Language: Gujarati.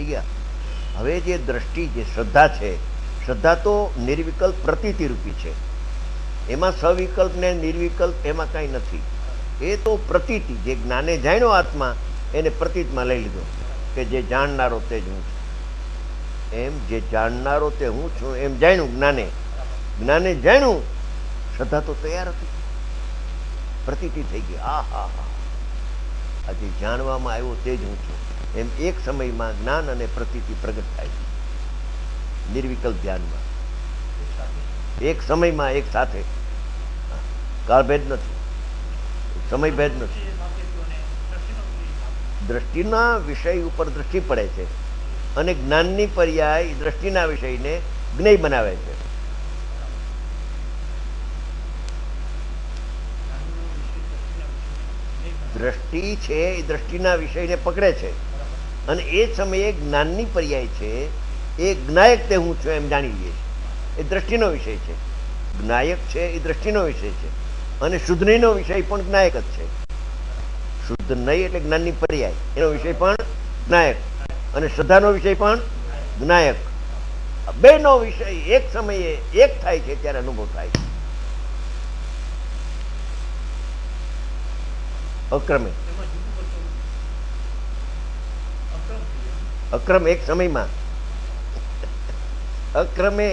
થઈ ગયા. હવે જે દ્રષ્ટિ, જે શ્રદ્ધા છે, શ્રદ્ધા તો નિર્વિકલ્પ પ્રતીતિ રૂપી છે. એમાં સવિકલ્પ ને નિર્વિકલ્પ એમાં કાંઈ નથી. એ તો પ્રતીતિ, જે જ્ઞાને જાણ્યો આત્મા એને પ્રતીતમાં લઈ લીધો કે જે જાણનારો તે જ હું છું. એમ જે જાણનારો તે હું છું એમ જાણ્યું જ્ઞાને. જ્ઞાને જાણ્યું, શ્રદ્ધા તો તૈયાર હતી, પ્રતીતિ થઈ ગઈ. આ હા હા, આજે જાણવામાં આવ્યો તે જ હું છું. એમ એક સમયમાં જ્ઞાન અને પ્રતીતિ પ્રગટ થાય છે નિર્વિકલ્પ ધ્યાનમાં. એક સમયમાં, એક સાથે. કાળભેદ નથી, સમયભેદ નથી. દ્રષ્ટિના વિષય ઉપર દ્રષ્ટિ પડે છે અને જ્ઞાનની પર્યાય દ્રષ્ટિના વિષયને જ્ઞેય બનાવે છે. દ્રષ્ટિ છે એ દ્રષ્ટિના વિષયને પકડે છે અને એ સમયે જ્ઞાનની પર્યાય છે એ જ્ઞાયક તે હું છું એમ જાણી લઈએ છે. એ દ્રષ્ટિનો વિષય છે. જ્ઞાયક છે એ દ્રષ્ટિનો વિષય છે અને શુદ્ધ નહીંનો વિષય પણ જ્ઞાયક જ છે. શુદ્ધ નહીં એટલે જ્ઞાનની પર્યાય, એનો વિષય પણ જ્ઞાયક અને શ્રદ્ધાનો વિષય પણ જ્ઞાયક. બેનો વિષય એક સમયે એક થાય છે ત્યારે અનુભવ થાય છે. અક્રમે, અક્રમ એક સમયમાં, અક્રમે